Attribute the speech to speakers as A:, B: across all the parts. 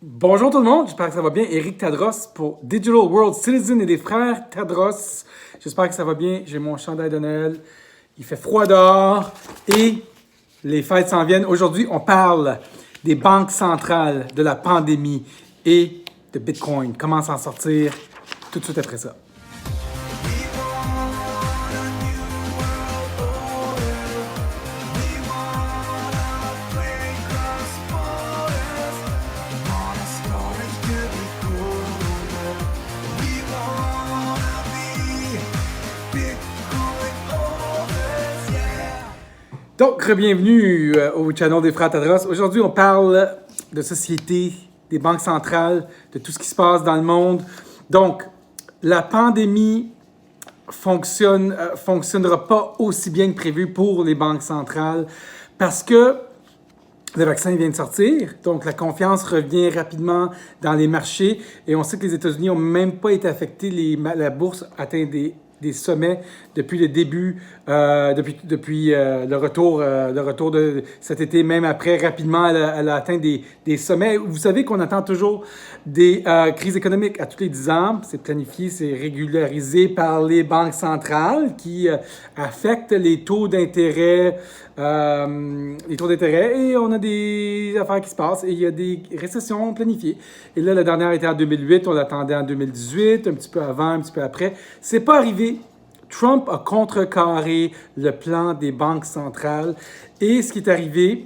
A: Bonjour tout le monde, j'espère que ça va bien. Eric Tadros pour Digital World Citizen et les frères Tadros. J'espère que ça va bien. J'ai mon chandail de Noël. Il fait froid dehors et les fêtes s'en viennent. Aujourd'hui, on parle des banques centrales, de la pandémie et de Bitcoin. Comment s'en sortir tout de suite après ça. Donc, bienvenue au channel des frères Tadros. Aujourd'hui, on parle de société, des banques centrales, de tout ce qui se passe dans le monde. Donc, la pandémie fonctionnera pas aussi bien que prévu pour les banques centrales parce que le vaccin vient de sortir, donc la confiance revient rapidement dans les marchés et on sait que les États-Unis n'ont même pas été affectés. La bourse atteint des sommets depuis le début, depuis le retour de cet été, même après, rapidement, elle a atteint des sommets. Vous savez qu'on attend toujours des crises économiques à tous les 10 ans. C'est planifié, c'est régularisé par les banques centrales qui affectent les taux d'intérêt. Et on a des affaires qui se passent et il y a des récessions planifiées. Et là, la dernière était en 2008, on l'attendait en 2018, un petit peu avant, un petit peu après. C'est pas arrivé. Trump a contrecarré le plan des banques centrales et ce qui est arrivé,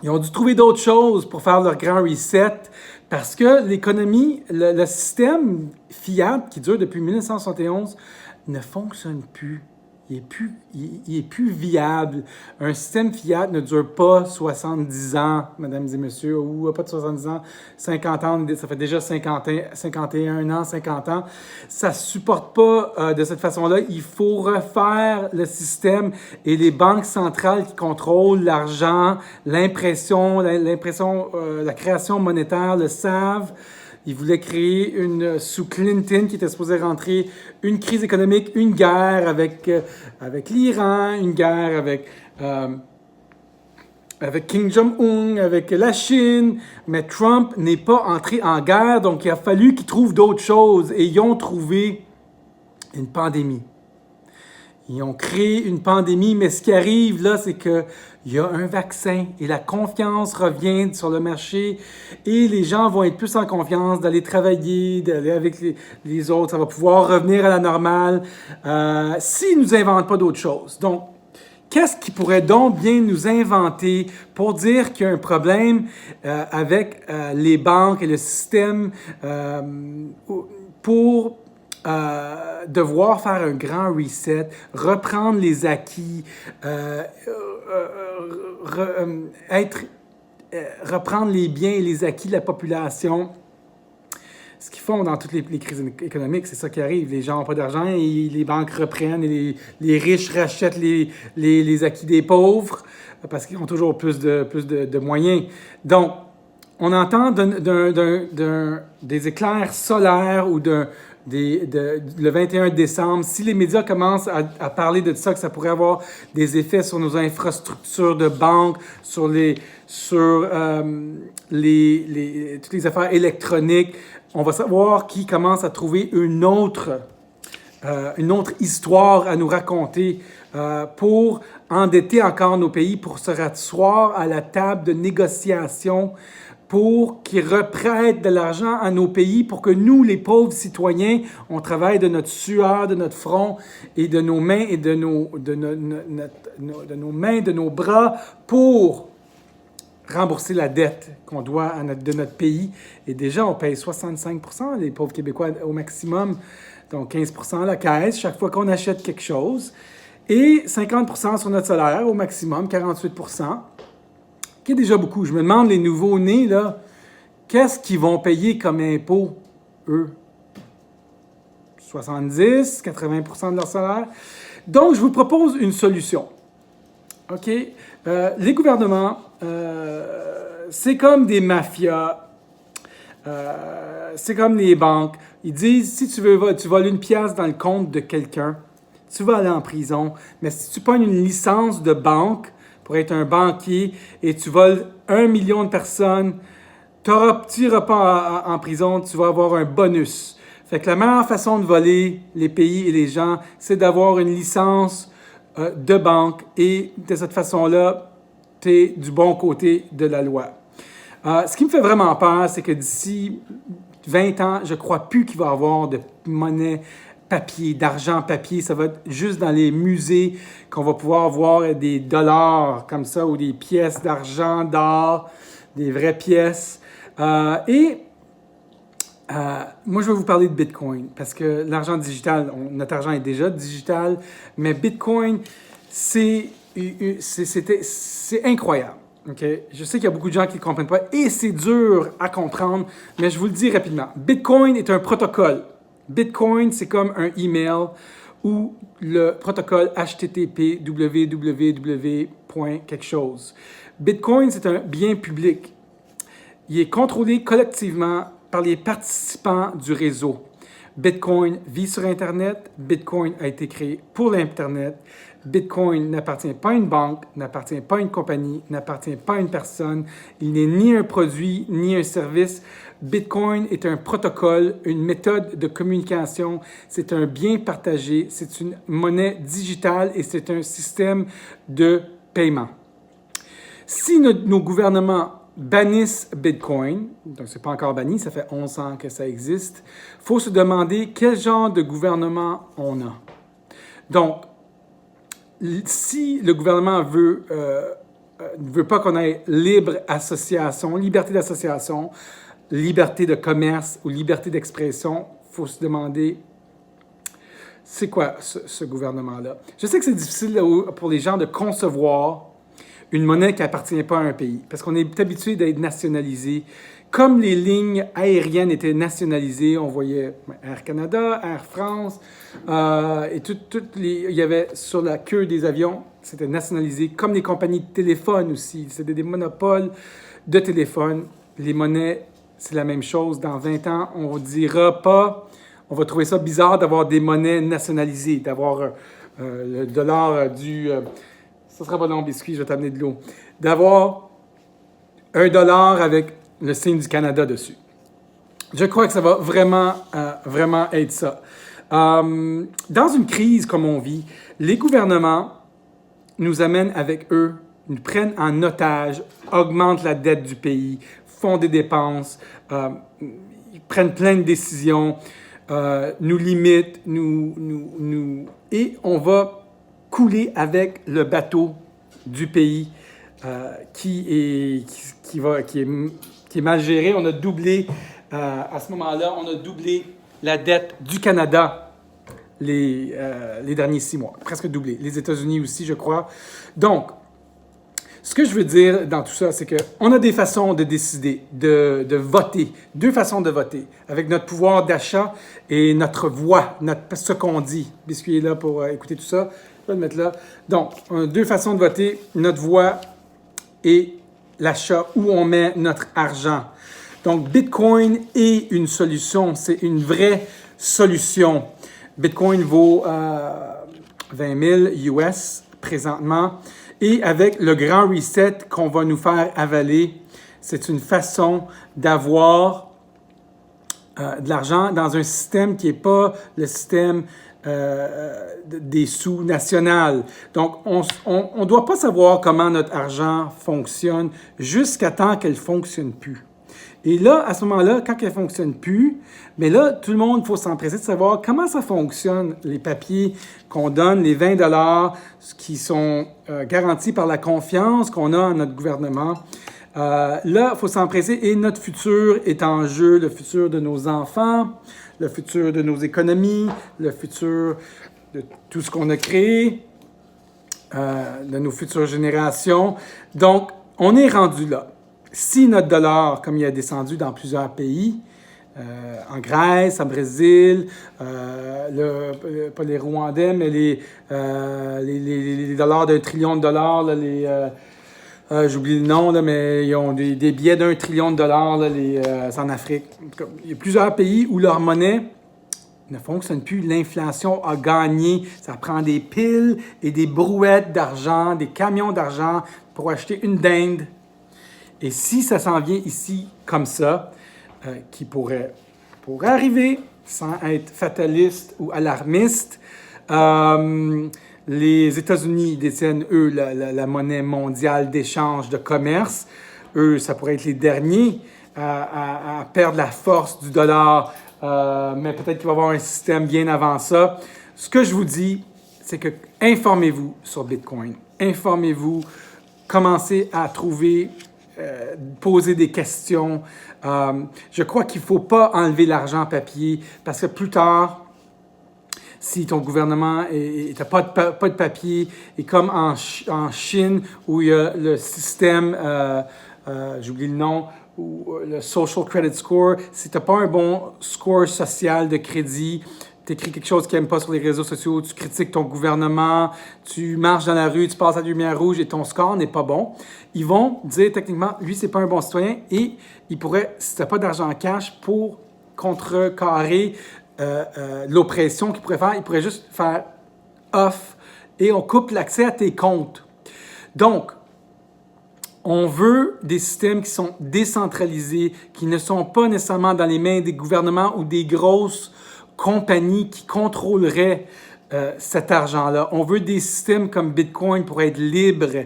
A: ils ont dû trouver d'autres choses pour faire leur grand reset parce que l'économie, le système fiat qui dure depuis 1971 ne fonctionne plus. Il est plus viable. Un système fiat ne dure pas 70 ans, mesdames et messieurs, ou pas de 70 ans, 50 ans, ça fait déjà 51 ans, 50 ans. Ça ne supporte pas de cette façon-là. Il faut refaire le système et les banques centrales qui contrôlent l'argent, la création monétaire le savent. Ils voulaient créer sous Clinton, qui était supposé rentrer une crise économique, une guerre avec l'Iran, une guerre avec Kim Jong-un, avec la Chine. Mais Trump n'est pas entré en guerre, donc il a fallu qu'ils trouvent d'autres choses. Et ils ont trouvé une pandémie. Ils ont créé une pandémie, mais ce qui arrive là, c'est qu'il y a un vaccin et la confiance revient sur le marché et les gens vont être plus en confiance d'aller travailler, d'aller avec les autres. Ça va pouvoir revenir à la normale s'ils ne nous inventent pas d'autres choses. Donc, qu'est-ce qui pourrait donc bien nous inventer pour dire qu'il y a un problème avec les banques et le système pour devoir faire un grand reset, reprendre les acquis, reprendre les biens et les acquis de la population. Ce qu'ils font dans toutes les crises économiques, c'est ça qui arrive. Les gens n'ont pas d'argent et les banques reprennent et les riches rachètent les acquis des pauvres parce qu'ils ont toujours plus de moyens. Donc, on entend des éclairs solaires ou le 21 décembre, si les médias commencent à parler de ça, que ça pourrait avoir des effets sur nos infrastructures de banque, sur toutes les affaires électroniques, on va savoir qu'ils commencent à trouver une autre histoire à nous raconter pour endetter encore nos pays, pour se rasseoir à la table de négociation, pour qu'ils reprêtent de l'argent à nos pays, pour que nous, les pauvres citoyens, on travaille de notre sueur, de notre front et de nos mains et de nos bras pour rembourser la dette qu'on doit de notre pays. Et déjà, on paye 65%, les pauvres Québécois, au maximum, donc 15% à la caisse chaque fois qu'on achète quelque chose, et 50% sur notre salaire, au maximum, 48%. Qui est déjà beaucoup. Je me demande, les nouveaux-nés, là, qu'est-ce qu'ils vont payer comme impôt, eux? 70, 80% de leur salaire. Donc, je vous propose une solution. OK? Les gouvernements, c'est comme des mafias. C'est comme les banques. Ils disent, si tu voles une pièce dans le compte de quelqu'un, tu vas aller en prison. Mais si tu pognes une licence de banque, pour être un banquier et tu voles 1 million de personnes tu n'iras pas en prison, tu vas avoir un bonus. Fait que la meilleure façon de voler les pays et les gens, c'est d'avoir une licence de banque et de cette façon-là, tu es du bon côté de la loi. Ce qui me fait vraiment peur, c'est que d'ici 20 ans, je ne crois plus qu'il va y avoir de monnaie papier, d'argent papier. Ça va être juste dans les musées qu'on va pouvoir voir des dollars comme ça ou des pièces d'argent, d'or, des vraies pièces. Moi, je vais vous parler de Bitcoin parce que l'argent digital, notre argent est déjà digital, mais Bitcoin, c'est incroyable. Okay? Je sais qu'il y a beaucoup de gens qui ne comprennent pas et c'est dur à comprendre, mais je vous le dis rapidement. Bitcoin est un protocole. Bitcoin, c'est comme un email ou le protocole HTTP www. Quelque chose. Bitcoin, c'est un bien public. Il est contrôlé collectivement par les participants du réseau. Bitcoin vit sur Internet. Bitcoin a été créé pour l'Internet. Bitcoin n'appartient pas à une banque, n'appartient pas à une compagnie, n'appartient pas à une personne. Il n'est ni un produit, ni un service. Bitcoin est un protocole, une méthode de communication. C'est un bien partagé. C'est une monnaie digitale et c'est un système de paiement. Si nos gouvernements bannissent Bitcoin, donc c'est pas encore banni, ça fait 11 ans que ça existe, il faut se demander quel genre de gouvernement on a. Donc, si le gouvernement ne veut pas qu'on ait libre association, liberté d'association, liberté de commerce ou liberté d'expression, il faut se demander c'est quoi ce gouvernement-là. Je sais que c'est difficile pour les gens de concevoir une monnaie qui n'appartient pas à un pays, parce qu'on est habitué d'être nationalisé. Comme les lignes aériennes étaient nationalisées, on voyait Air Canada, Air France, et il y avait sur la queue des avions, c'était nationalisé, comme les compagnies de téléphone aussi. C'était des monopoles de téléphone. Les monnaies, c'est la même chose. Dans 20 ans, on ne dira pas, on va trouver ça bizarre d'avoir des monnaies nationalisées, d'avoir le dollar ça sera pas long, biscuit, je vais t'amener de l'eau. D'avoir $1 avec le signe du Canada dessus. Je crois que ça va vraiment être ça. Dans une crise comme on vit, les gouvernements nous amènent avec eux, nous prennent en otage, augmentent la dette du pays, font des dépenses, ils prennent plein de décisions, nous limitent, et on va couler avec le bateau du pays qui est mal géré. On a doublé, à ce moment-là, on a doublé la dette du Canada les derniers 6 mois. Presque doublé. Les États-Unis aussi, je crois. Donc, ce que je veux dire dans tout ça, c'est qu'on a des façons de décider, de voter. 2 façons de voter. Avec notre pouvoir d'achat et notre voix, ce qu'on dit. Biscuit est là pour écouter tout ça. Je vais le mettre là. Donc, on a 2 façons de voter, notre voix et l'achat, où on met notre argent. Donc, Bitcoin est une solution, c'est une vraie solution. Bitcoin vaut 20 000 US présentement. Et avec le grand reset qu'on va nous faire avaler, c'est une façon d'avoir de l'argent dans un système qui n'est pas le système des sous nationales. Donc, on ne doit pas savoir comment notre argent fonctionne jusqu'à temps qu'elle ne fonctionne plus. Et là, à ce moment-là, quand elle ne fonctionne plus, mais là, tout le monde, il faut s'empresser de savoir comment ça fonctionne, les papiers qu'on donne, les 20 $ qui sont garantis par la confiance qu'on a en notre gouvernement. Là, il faut s'empresser et notre futur est en jeu, le futur de nos enfants, le futur de nos économies, le futur de tout ce qu'on a créé, de nos futures générations. Donc, on est rendu là. Si notre dollar, comme il a descendu dans plusieurs pays, en Grèce, en Brésil, pas les Rwandais, mais les dollars d'1 trillion de dollars, là, j'oublie le nom, là, mais ils ont des billets d'1 trillion de dollars en Afrique. Il y a plusieurs pays où leur monnaie ne fonctionne plus. L'inflation a gagné. Ça prend des piles et des brouettes d'argent, des camions d'argent pour acheter une dinde. Et si ça s'en vient ici comme ça, qui pourrait arriver sans être fataliste ou alarmiste, les États-Unis détiennent, eux, la monnaie mondiale d'échange de commerce. Eux, ça pourrait être les derniers à perdre la force du dollar, mais peut-être qu'il va y avoir un système bien avant ça. Ce que je vous dis, c'est que informez-vous sur Bitcoin. Informez-vous, commencez à trouver, poser des questions. Je crois qu'il ne faut pas enlever l'argent papier parce que plus tard, si ton gouvernement n'a pas de papier, et comme en Chine où il y a le système, j'oublie le nom, ou le Social Credit Score, si tu n'as pas un bon score social de crédit, tu écris quelque chose qu'ils n'aiment pas sur les réseaux sociaux, tu critiques ton gouvernement, tu marches dans la rue, tu passes à la lumière rouge et ton score n'est pas bon, ils vont dire techniquement, lui, c'est pas un bon citoyen et il pourrait, si tu n'as pas d'argent en cash, pour contrecarrer l'oppression qu'il pourrait faire, il pourrait juste faire off et on coupe l'accès à tes comptes. Donc, on veut des systèmes qui sont décentralisés, qui ne sont pas nécessairement dans les mains des gouvernements ou des grosses compagnies qui contrôleraient cet argent-là. On veut des systèmes comme Bitcoin pour être libres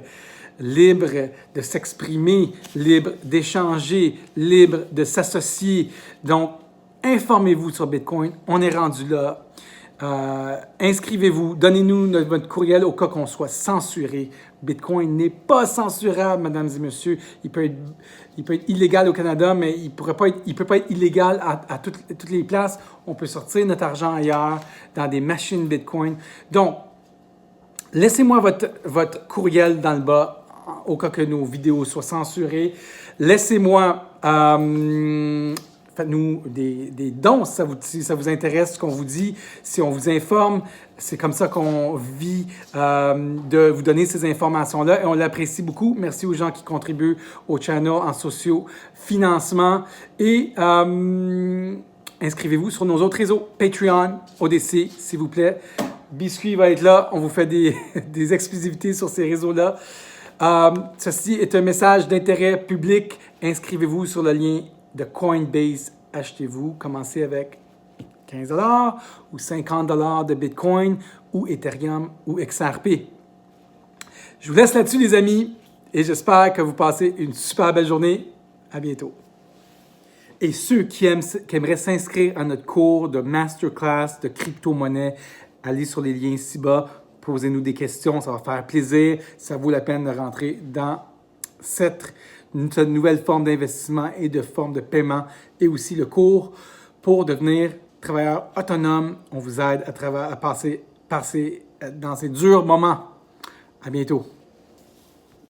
A: de s'exprimer, libres d'échanger, libres de s'associer. Donc, informez-vous sur Bitcoin. On est rendu là. Inscrivez-vous, donnez-nous votre courriel au cas qu'on soit censuré. Bitcoin n'est pas censurable, mesdames et messieurs. Il peut être illégal au Canada, mais il ne peut pas être illégal à toutes les places. On peut sortir notre argent ailleurs, dans des machines Bitcoin. Donc, laissez-moi votre courriel dans le bas, au cas que nos vidéos soient censurées. Laissez-moi... Faites-nous des dons si ça vous intéresse ce qu'on vous dit, si on vous informe. C'est comme ça qu'on vit de vous donner ces informations-là et on l'apprécie beaucoup. Merci aux gens qui contribuent au channel en socio-financement et inscrivez-vous sur nos autres réseaux, Patreon, ODC, s'il vous plaît. Biscuit va être là, on vous fait des exclusivités sur ces réseaux-là. Ceci est un message d'intérêt public. Inscrivez-vous sur le lien de Coinbase, achetez-vous, commencez avec 15 $ ou 50 $ de Bitcoin ou Ethereum ou XRP. Je vous laisse là-dessus les amis et j'espère que vous passez une super belle journée. À bientôt. Et ceux qui aimeraient s'inscrire à notre cours de masterclass de crypto-monnaie, allez sur les liens ci-bas, posez-nous des questions, ça va faire plaisir, ça vaut la peine de rentrer dans cette nouvelle forme d'investissement et de forme de paiement et aussi le cours pour devenir travailleur autonome. On vous aide à passer dans ces durs moments. À bientôt.